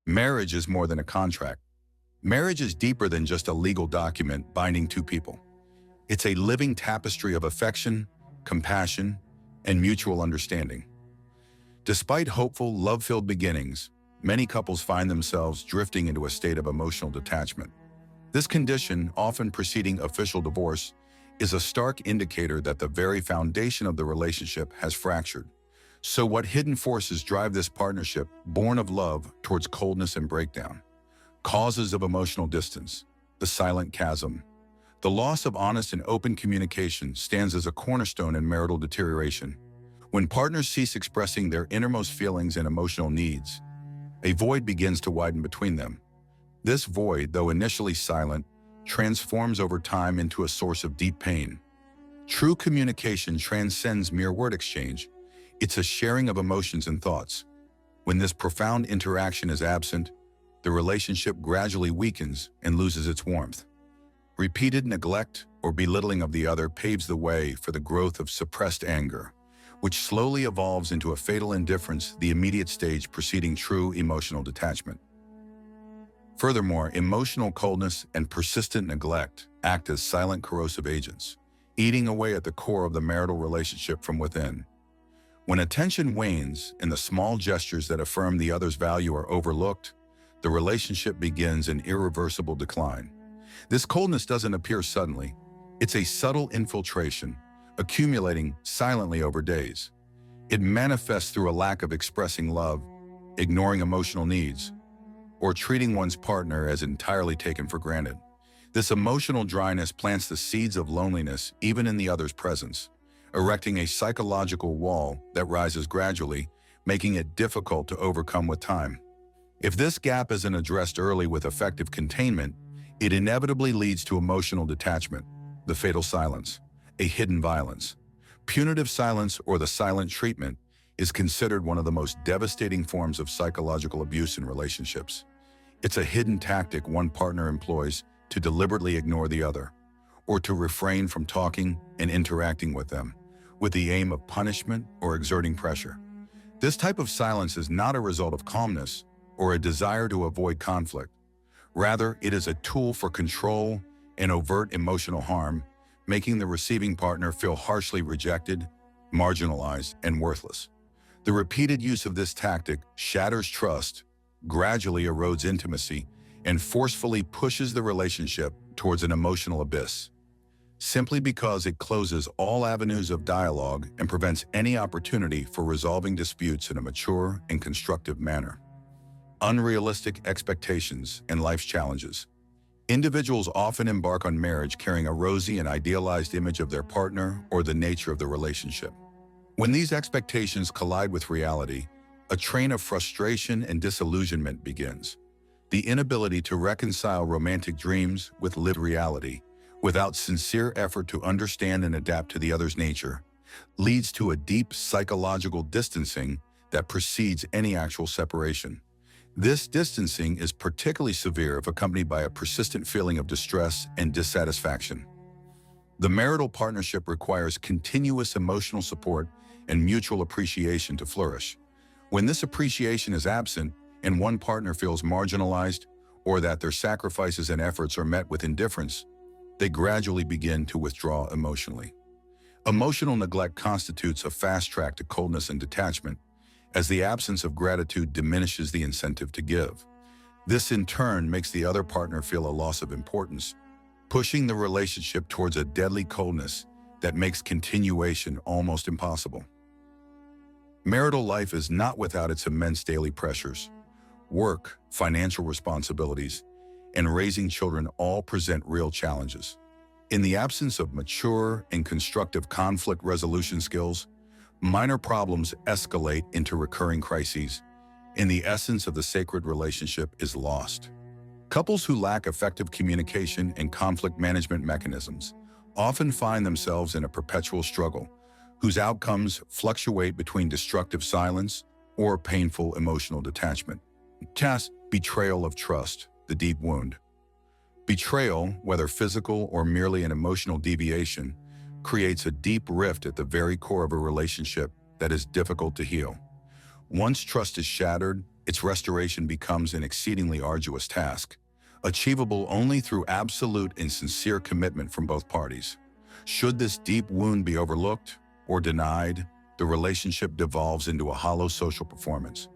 Marriage is more than a contract. Marriage is deeper than just a legal document binding two people. It's a living tapestry of affection, compassion, and mutual understanding. Despite hopeful, love-filled beginnings, many couples find themselves drifting into a state of emotional detachment. This condition, often preceding official divorce, is a stark indicator that the very foundation of the relationship has fractured. So what hidden forces drive this partnership, born of love, towards coldness and breakdown? Causes of emotional distance. The silent chasm. The loss of honest and open communication stands as a cornerstone in marital deterioration. When partners cease expressing their innermost feelings and emotional needs, a void begins to widen between them. This void, though initially silent, transforms over time into a source of deep pain. True communication transcends mere word exchange. It's a sharing of emotions and thoughts. When this profound interaction is absent, the relationship gradually weakens and loses its warmth. Repeated neglect or belittling of the other paves the way for the growth of suppressed anger, which slowly evolves into a fatal indifference, the immediate stage preceding true emotional detachment. Furthermore, emotional coldness and persistent neglect act as silent corrosive agents, eating away at the core of the marital relationship from within. When attention wanes and the small gestures that affirm the other's value are overlooked, the relationship begins an irreversible decline. This coldness doesn't appear suddenly. It's a subtle infiltration, accumulating silently over days. It manifests through a lack of expressing love, ignoring emotional needs, or treating one's partner as entirely taken for granted. This emotional dryness plants the seeds of loneliness even in the other's presence, erecting a psychological wall that rises gradually, making it difficult to overcome with time. If this gap isn't addressed early with effective containment, it inevitably leads to emotional detachment, the fatal silence, a hidden violence. Punitive silence, or the silent treatment, is considered one of the most devastating forms of psychological abuse in relationships. It's a hidden tactic one partner employs to deliberately ignore the other, or to refrain from talking and interacting with them, with the aim of punishment or exerting pressure. This type of silence is not a result of calmness or a desire to avoid conflict. Rather, it is a tool for control and overt emotional harm, making the receiving partner feel harshly rejected, marginalized, and worthless. The repeated use of this tactic shatters trust, gradually erodes intimacy, and forcefully pushes the relationship towards an emotional abyss, simply because it closes all avenues of dialogue and prevents any opportunity for resolving disputes in a mature and constructive manner. Unrealistic expectations and life's challenges. Individuals often embark on marriage carrying a rosy and idealized image of their partner or the nature of the relationship. When these expectations collide with reality, a train of frustration and disillusionment begins. The inability to reconcile romantic dreams with lived reality, without sincere effort to understand and adapt to the other's nature, leads to a deep psychological distancing that precedes any actual separation. This distancing is particularly severe if accompanied by a persistent feeling of distress and dissatisfaction. The marital partnership requires continuous emotional support and mutual appreciation to flourish. When this appreciation is absent and one partner feels marginalized, or that their sacrifices and efforts are met with indifference, they gradually begin to withdraw emotionally. Emotional neglect constitutes a fast track to coldness and detachment, as the absence of gratitude diminishes the incentive to give. This in turn makes the other partner feel a loss of importance, pushing the relationship towards a deadly coldness that makes continuation almost impossible. Marital life is not without its immense daily pressures. Work, financial responsibilities, and raising children all present real challenges. In the absence of mature and constructive conflict resolution skills, minor problems escalate into recurring crises, and the essence of the sacred relationship is lost. Couples who lack effective communication and conflict management mechanisms often find themselves in a perpetual struggle, whose outcomes fluctuate between destructive silence or painful emotional detachment. Betrayal of trust, the deep wound. Betrayal, whether physical or merely an emotional deviation, creates a deep rift at the very core of a relationship that is difficult to heal. Once trust is shattered, its restoration becomes an exceedingly arduous task, achievable only through absolute and sincere commitment from both parties. Should this deep wound be overlooked or denied, the relationship devolves into a hollow social performance,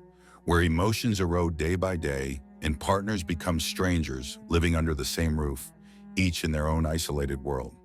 where emotions erode day by day and partners become strangers living under the same roof, each in their own isolated world.